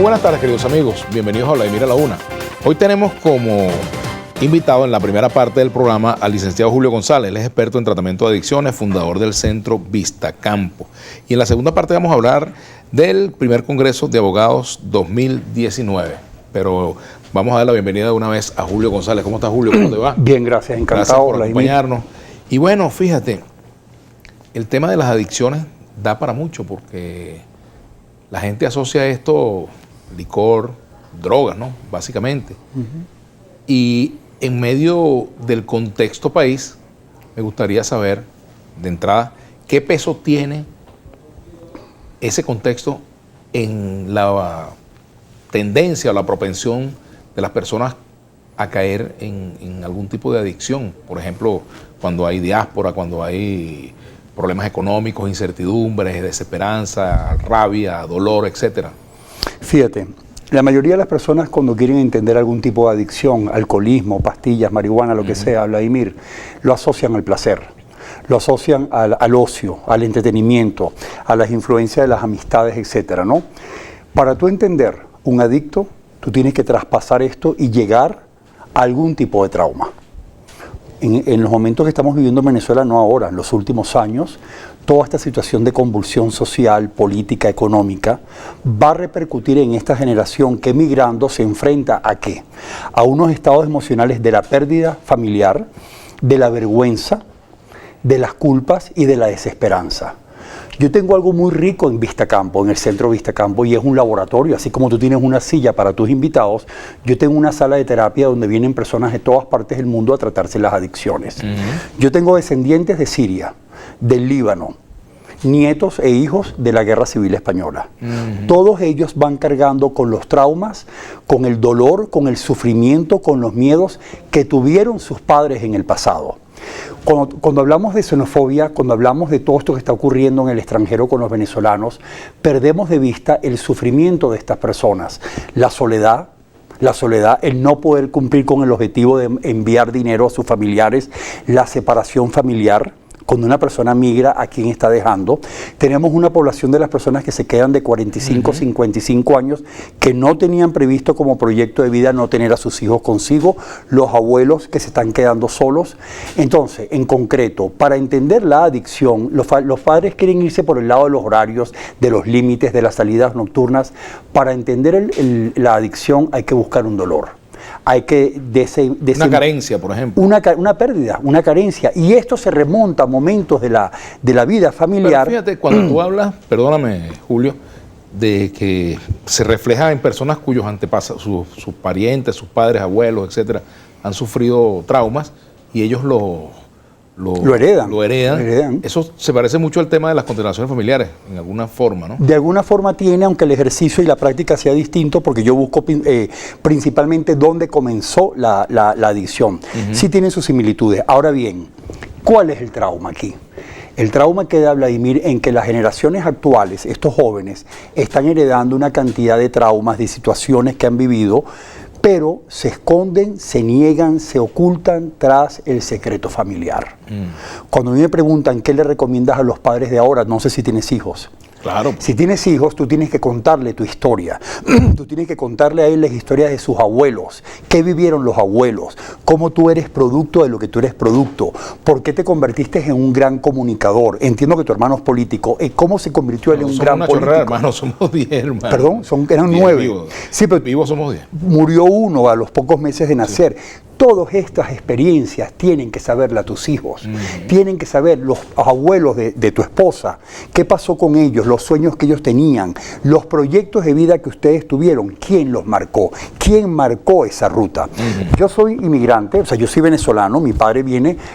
buenas tardes, queridos amigos. Bienvenidos a Vladimir a la Una. Hoy tenemos como invitado en la primera parte del programa al licenciado Julio González. Él es experto en tratamiento de adicciones, fundador del Centro Vistacampo. Y en la segunda parte vamos a hablar del primer Congreso de Abogados 2019. Pero vamos a dar la bienvenida de una vez a Julio González. ¿Cómo estás, Julio? ¿Cómo te va? Bien, gracias. Encantado. Gracias por acompañarnos. Y bueno, fíjate, el tema de las adicciones da para mucho porque la gente asocia esto, licor, drogas, ¿no? Básicamente. Y en medio del contexto país, me gustaría saber, de entrada, qué peso tiene ese contexto en la tendencia o la propensión de las personas a caer en algún tipo de adicción. Por ejemplo, cuando hay diáspora, cuando hay problemas económicos, incertidumbres, desesperanza, rabia, dolor, etcétera. Fíjate, la mayoría de las personas cuando quieren entender algún tipo de adicción, alcoholismo, pastillas, marihuana, lo que sea, Vladimir, lo asocian al placer, lo asocian al ocio, al entretenimiento, a las influencias de las amistades, etcétera, ¿no? Para tú entender un adicto, tú tienes que traspasar esto y llegar a algún tipo de trauma. En los momentos que estamos viviendo en Venezuela, no ahora, en los últimos años, toda esta situación de convulsión social, política, económica, va a repercutir en esta generación que migrando se enfrenta ¿a qué? A unos estados emocionales de la pérdida familiar, de la vergüenza, de las culpas y de la desesperanza. Yo tengo algo muy rico en Vistacampo, en el Centro Vistacampo, y es un laboratorio. Así como tú tienes una silla para tus invitados, yo tengo una sala de terapia donde vienen personas de todas partes del mundo a tratarse las adicciones. Yo tengo descendientes de Siria, del Líbano, nietos e hijos de la Guerra Civil Española. Todos ellos van cargando con los traumas, con el dolor, con el sufrimiento, con los miedos que tuvieron sus padres en el pasado. Cuando hablamos de xenofobia, cuando hablamos de todo esto que está ocurriendo en el extranjero con los venezolanos, perdemos de vista el sufrimiento de estas personas, la soledad, el no poder cumplir con el objetivo de enviar dinero a sus familiares, la separación familiar. Cuando una persona migra, ¿a quién está dejando? Tenemos una población de las personas que se quedan de 45, 55 años, que no tenían previsto como proyecto de vida no tener a sus hijos consigo, los abuelos que se están quedando solos. Entonces, en concreto, para entender la adicción, los padres quieren irse por el lado de los horarios, de los límites, de las salidas nocturnas. Para entender la adicción hay que buscar un dolor. Hay que una carencia, por ejemplo. Una pérdida, una carencia. Y esto se remonta a momentos de la vida familiar. Pero fíjate, cuando tú hablas, perdóname, Julio, de que se refleja en personas cuyos antepasados, sus parientes, sus padres, abuelos, etcétera, han sufrido traumas y ellos lo heredan. Eso se parece mucho al tema de las constelaciones familiares, en alguna forma, ¿no? De alguna forma tiene, aunque el ejercicio y la práctica sea distinto, porque yo busco principalmente dónde comenzó la adicción. Sí tienen sus similitudes. Ahora bien, ¿cuál es el trauma aquí? El trauma queda, Vladimir, en que las generaciones actuales, estos jóvenes, están heredando una cantidad de traumas, de situaciones que han vivido, pero se esconden, se niegan, se ocultan tras el secreto familiar. Cuando a mí me preguntan qué le recomiendas a los padres de ahora, no sé si tienes hijos. Claro. Si tienes hijos, tú tienes que contarle tu historia. Tú tienes que contarle a él las historias de sus abuelos. ¿Qué vivieron los abuelos? ¿Cómo tú eres producto de lo que tú eres producto? ¿Por qué te convertiste en un gran comunicador? Entiendo que tu hermano es político. ¿Cómo se convirtió él en un gran político? Hermano, somos 10 hermanos. Perdón, eran 9. Vivos. Sí, pero vivos somos 10. Murió uno a los pocos meses de nacer. Sí. Todas estas experiencias tienen que saberla tus hijos, tienen que saber los abuelos de tu esposa, qué pasó con ellos, los sueños que ellos tenían, los proyectos de vida que ustedes tuvieron, quién los marcó, quién marcó esa ruta. Yo soy inmigrante, o sea, yo soy venezolano, mi padre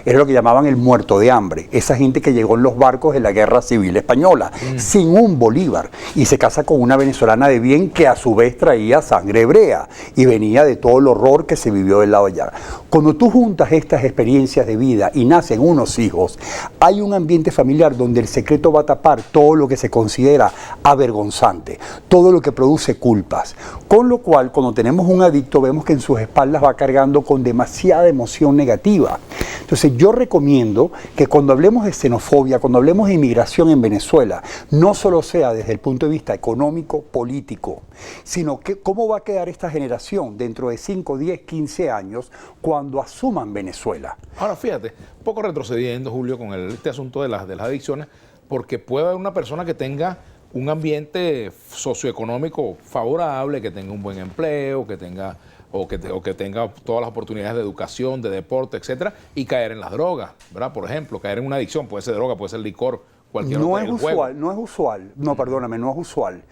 era lo que llamaban el muerto de hambre, esa gente que llegó en los barcos de la Guerra Civil Española, sin un bolívar, y se casa con una venezolana de bien que a su vez traía sangre hebrea, y venía de todo el horror que se vivió del lado allá. Cuando tú juntas estas experiencias de vida y nacen unos hijos, hay un ambiente familiar donde el secreto va a tapar todo lo que se considera avergonzante, todo lo que produce culpas. Con lo cual, cuando tenemos un adicto, vemos que en sus espaldas va cargando con demasiada emoción negativa. Entonces, yo recomiendo que cuando hablemos de xenofobia, cuando hablemos de inmigración en Venezuela, no solo sea desde el punto de vista económico, político, sino que cómo va a quedar esta generación dentro de 5, 10, 15 años cuando asuman Venezuela. Ahora, fíjate, un poco retrocediendo, Julio, con este asunto de las adicciones, porque puede haber una persona que tenga un ambiente socioeconómico favorable, que tenga un buen empleo, que tenga o que tenga todas las oportunidades de educación, de deporte, etcétera, y caer en las drogas, ¿verdad? Por ejemplo, caer en una adicción, puede ser droga, puede ser licor, cualquier No otra, es usual, no es usual, no, perdóname, no es usual,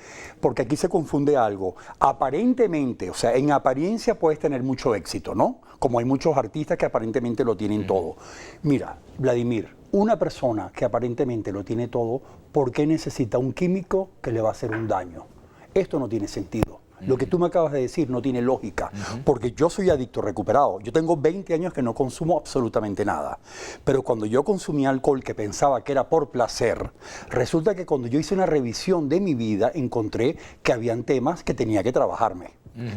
porque aquí se confunde algo. Aparentemente, o sea, en apariencia puedes tener mucho éxito, ¿no? Como hay muchos artistas que aparentemente lo tienen todo. Mira, Vladimir, una persona que aparentemente lo tiene todo, ¿por qué necesita un químico que le va a hacer un daño? Esto no tiene sentido. Lo que tú me acabas de decir no tiene lógica, porque yo soy adicto recuperado. Yo tengo 20 años que no consumo absolutamente nada. Pero cuando yo consumí alcohol que pensaba que era por placer, resulta que cuando yo hice una revisión de mi vida, encontré que habían temas que tenía que trabajarme,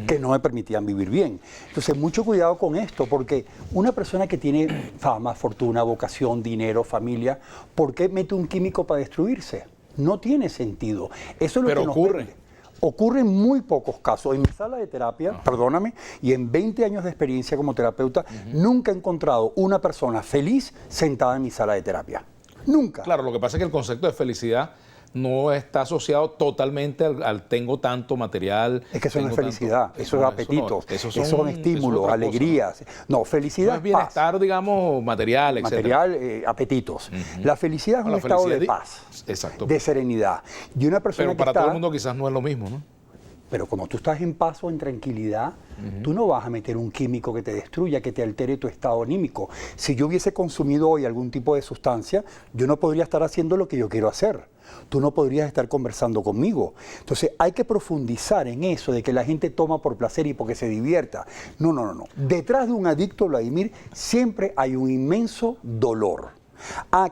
que no me permitían vivir bien. Entonces, mucho cuidado con esto, porque una persona que tiene fama, fortuna, vocación, dinero, familia, ¿por qué mete un químico para destruirse? No tiene sentido. Eso es lo que nos ocurre. Ocurre en muy pocos casos. En mi sala de terapia, perdóname, y en 20 años de experiencia como terapeuta, nunca he encontrado una persona feliz sentada en mi sala de terapia. Nunca. Claro, lo que pasa es que el concepto de felicidad no está asociado totalmente al tengo tanto material. Es que eso no es felicidad, eso es apetitos, eso esos son estímulos, alegrías. No, felicidad es bienestar, paz. Digamos, material, etc. Material, apetitos. La felicidad es un estado de paz, exacto, de serenidad. Y una persona pero para que está, todo el mundo quizás no es lo mismo, ¿no? Pero como tú estás en paz o en tranquilidad, tú no vas a meter un químico que te destruya, que te altere tu estado anímico. Si yo hubiese consumido hoy algún tipo de sustancia, yo no podría estar haciendo lo que yo quiero hacer. Tú no podrías estar conversando conmigo. Entonces hay que profundizar en eso de que la gente toma por placer y porque se divierta. No, no, no, no. Detrás de un adicto, Vladimir, siempre hay un inmenso dolor.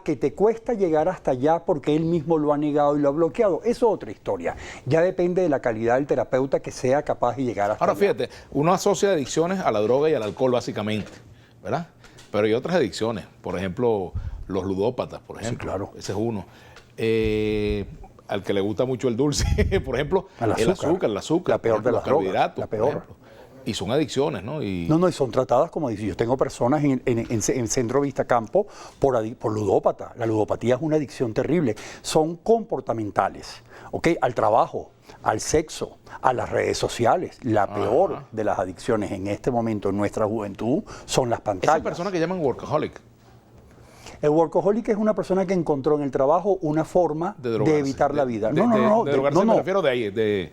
Que te cuesta llegar hasta allá porque él mismo lo ha negado y lo ha bloqueado. Eso es otra historia. Ya depende de la calidad del terapeuta que sea capaz de llegar hasta allá. Ahora fíjate, uno asocia adicciones a la droga y al alcohol básicamente, ¿verdad? Pero hay otras adicciones, por ejemplo, los ludópatas, por ejemplo. Sí, claro. Ese es uno. Al que le gusta mucho el dulce, por ejemplo, el azúcar, la peor de las drogas, la peor. Y son adicciones, ¿no? No, y son tratadas como adicciones. Yo tengo personas en Centro Vista Campo por ludópata. La ludopatía es una adicción terrible. Son comportamentales, ¿ok? Al trabajo, al sexo, a las redes sociales. La peor de las adicciones en este momento en nuestra juventud son las pantallas. Esa persona que llaman workaholic. El workaholic es una persona que encontró en el trabajo una forma de evitar la vida. No, me refiero de ahí, de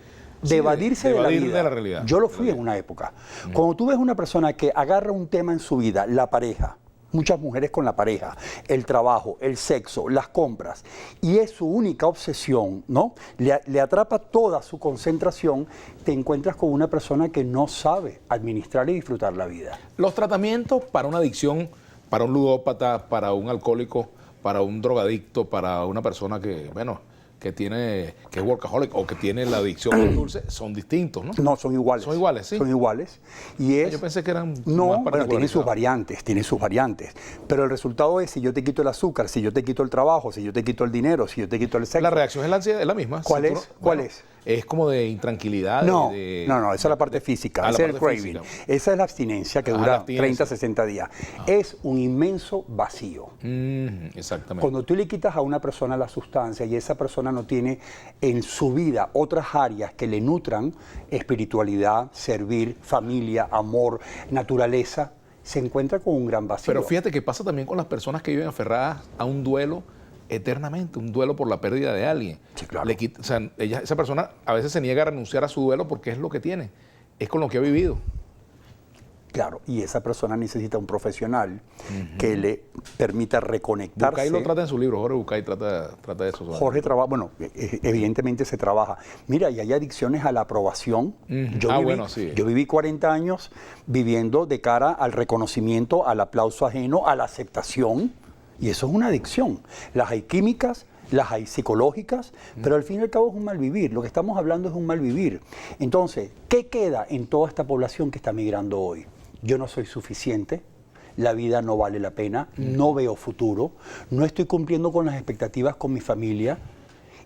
evadirse de la vida. De la realidad. Yo lo fui en una época. Cuando tú ves una persona que agarra un tema en su vida, la pareja, muchas mujeres con la pareja, el trabajo, el sexo, las compras, y es su única obsesión, ¿no? Le atrapa toda su concentración, te encuentras con una persona que no sabe administrar y disfrutar la vida. Los tratamientos para una adicción, para un ludópata, para un alcohólico, para un drogadicto, para una persona que, bueno, que es workaholic o que tiene la adicción al dulce, son distintos, ¿no? No, son iguales. Son iguales, sí. Son iguales. Yo pensé que eran no, bueno, tienen sus variantes. Pero el resultado es, si yo te quito el azúcar, si yo te quito el trabajo, si yo te quito el dinero, si yo te quito el sexo. La reacción es la ansiedad, es la misma. ¿Cuál es? ¿Cuál es? Es como de intranquilidad. No, esa es la parte física, ese es el craving. Esa es la abstinencia que dura 30, 60 días. Es un inmenso vacío. Exactamente. Cuando tú le quitas a una persona la sustancia y esa persona no tiene en su vida otras áreas que le nutran, espiritualidad, servir, familia, amor, naturaleza, se encuentra con un gran vacío. Pero fíjate que pasa también con las personas que viven aferradas a un duelo eternamente, un duelo por la pérdida de alguien. Sí, claro. Esa persona a veces se niega a renunciar a su duelo porque es lo que tiene, es con lo que ha vivido. Claro, y esa persona necesita un profesional que le permita reconectarse. Bucay lo trata en su libro, Jorge Bucay trata de eso. Jorge trabaja, bueno, evidentemente se trabaja. Mira, y hay adicciones a la aprobación. Yo viví 40 años viviendo de cara al reconocimiento, al aplauso ajeno, a la aceptación, y eso es una adicción. Las hay químicas, las hay psicológicas, pero al fin y al cabo es un mal vivir. Lo que estamos hablando es un mal vivir. Entonces, ¿qué queda en toda esta población que está migrando hoy? Yo no soy suficiente, la vida no vale la pena, no veo futuro, no estoy cumpliendo con las expectativas con mi familia,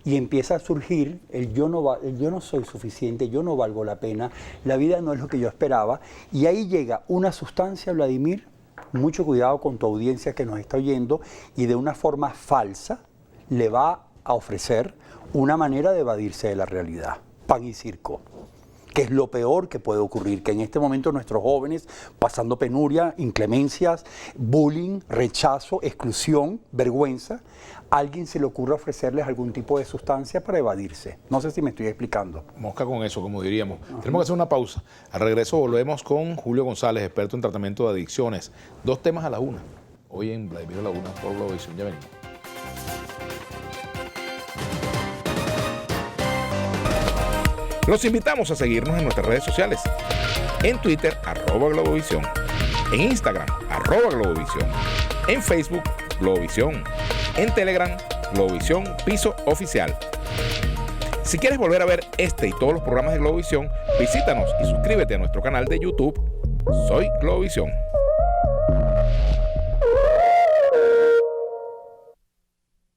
y empieza a surgir el yo no soy suficiente, yo no valgo la pena, la vida no es lo que yo esperaba, y ahí llega una sustancia, Vladimir, mucho cuidado con tu audiencia que nos está oyendo, y de una forma falsa le va a ofrecer una manera de evadirse de la realidad. Pan y circo, que es lo peor que puede ocurrir, que en este momento nuestros jóvenes, pasando penuria, inclemencias, bullying, rechazo, exclusión, vergüenza, a alguien se le ocurre ofrecerles algún tipo de sustancia para evadirse. No sé si me estoy explicando. Mosca con eso, como diríamos. Tenemos que hacer una pausa. Al regreso volvemos con Julio González, experto en tratamiento de adicciones. 2 temas a la una. Hoy en Vladimir a la Una por Globovisión. Ya venimos. Los invitamos a seguirnos en nuestras redes sociales. En Twitter, @Globovisión. En Instagram, @Globovisión. En Facebook, Globovisión. En Telegram, Globovisión Piso Oficial. Si quieres volver a ver este y todos los programas de Globovisión, visítanos y suscríbete a nuestro canal de YouTube. Soy Globovisión.